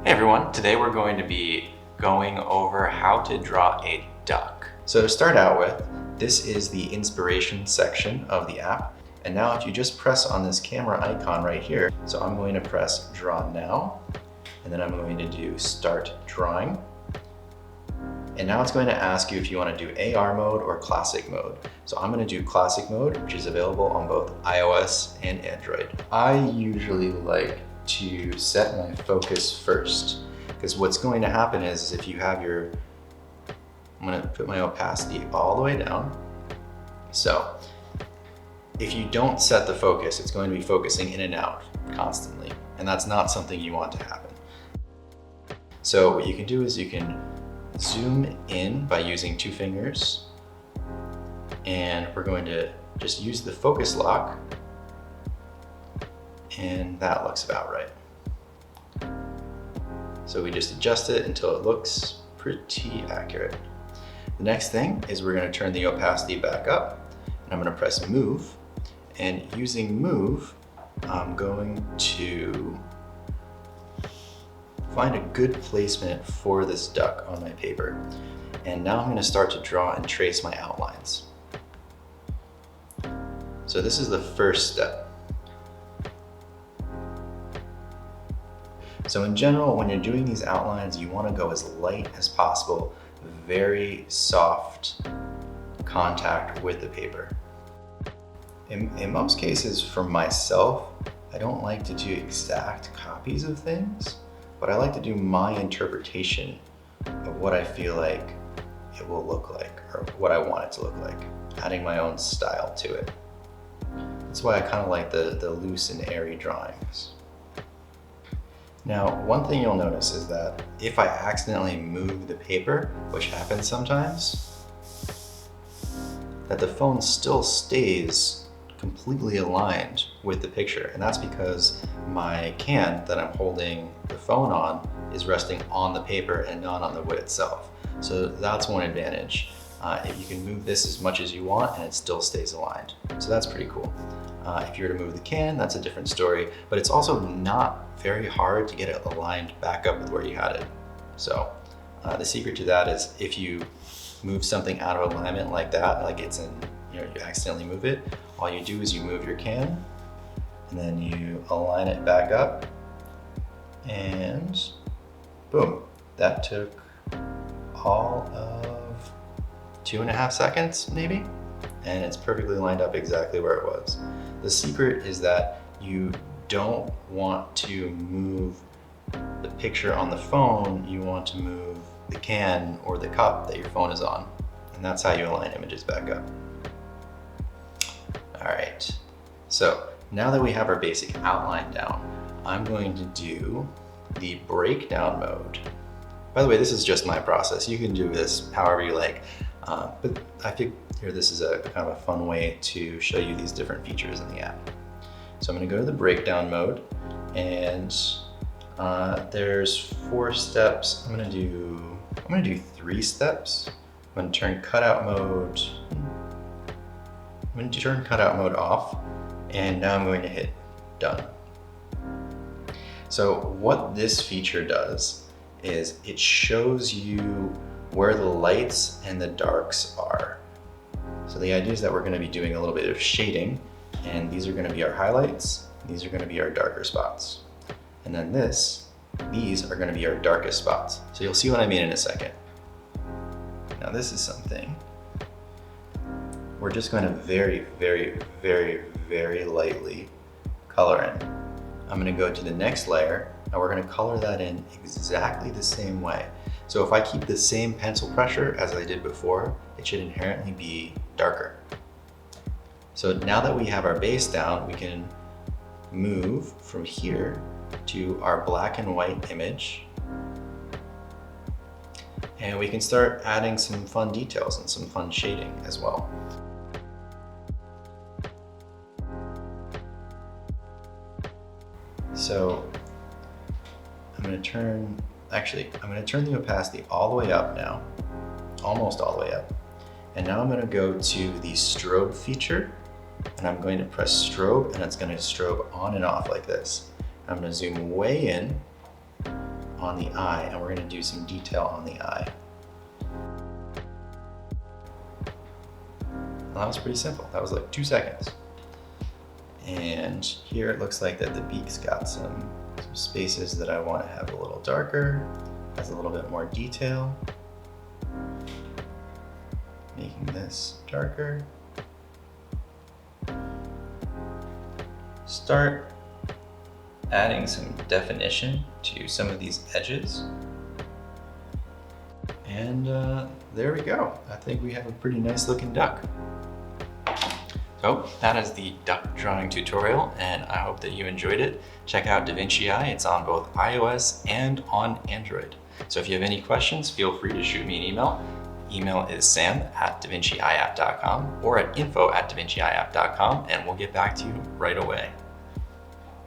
Hey everyone, today we're going to be going over how to draw a duck. So to start out with, this is the inspiration section of the app. And now if you just press on this camera icon right here, so I'm going to press draw now, and then I'm going to do start drawing. And now it's going to ask you if you want to do AR mode or classic mode. So I'm going to do classic mode, which is available on both iOS and Android. I usually like to set my focus first, because what's going to happen is if you have your, I'm going to put my opacity all the way down. So if you don't set the focus, it's going to be focusing in and out constantly, and that's not something you want to happen. So what you can do is you can zoom in by using 2 fingers, and we're going to just use the focus lock, and that looks about right. So we just adjust it until it looks pretty accurate. The next thing is we're going to turn the opacity back up, and I'm going to press move, and using move, I'm going to find a good placement for this duck on my paper. And now I'm going to start to draw and trace my outlines. So this is the first step. So in general, when you're doing these outlines, you want to go as light as possible, very soft contact with the paper. In most cases, for myself, I don't like to do exact copies of things, but I like to do my interpretation of what I feel like it will look like, or what I want it to look like, adding my own style to it. That's why I kind of like the loose and airy drawings. Now, one thing you'll notice is that if I accidentally move the paper, which happens sometimes, that the phone still stays completely aligned with the picture. And that's because my can that I'm holding the phone on is resting on the paper and not on the wood itself. So that's one advantage. If you can move this as much as you want and it still stays aligned. So that's pretty cool. If you were to move the can, that's a different story, but it's also not very hard to get it aligned back up with where you had it. So the secret to that is if you move something out of alignment like that, like it's in, you accidentally move it, all you do is you move your can and then you align it back up, and boom, that took all of 2.5 seconds maybe, and it's perfectly lined up exactly where it was. The secret is that you don't want to move the picture on the phone, you want to move the can or the cup that your phone is on, and that's how you align images back up. All right, so now that we have our basic outline down, I'm going to do the breakdown mode. By the way, this is just my process. You can do this however you like, but I figure this is a kind of a fun way to show you these different features in the app. So I'm going to go to the breakdown mode, and there's 4 steps. I'm going to do 3 steps. I'm going to turn cutout mode. I'm going to turn cutout mode off, and now I'm going to hit done. So what this feature does is it shows you where the lights and the darks are. So the idea is that we're going to be doing a little bit of shading, and these are going to be our highlights, these are going to be our darker spots. And then these are going to be our darkest spots. So you'll see what I mean in a second. Now this is something we're just going to very, very, very, very lightly color in. I'm going to go to the next layer, and we're going to color that in exactly the same way. So if I keep the same pencil pressure as I did before, it should inherently be darker. So now that we have our base down, we can move from here to our black and white image, and we can start adding some fun details and some fun shading as well. So I'm going to turn the opacity all the way up now, almost all the way up. And now I'm going to go to the strobe feature, and I'm going to press strobe, and it's going to strobe on and off like this. I'm going to zoom way in on the eye, and we're going to do some detail on the eye. And that was pretty simple. That was like 2 seconds. And here it looks like that the beak's got some spaces that I want to have a little darker, has a little bit more detail. Making this darker. Start adding some definition to some of these edges. And there we go. I think we have a pretty nice looking duck. So that is the duck drawing tutorial, and I hope that you enjoyed it. Check out Vinci Eye. It's on both iOS and on Android. So if you have any questions, feel free to shoot me an email. Email is sam@davinciieapp.com or at info@davinciieapp.com, and we'll get back to you right away.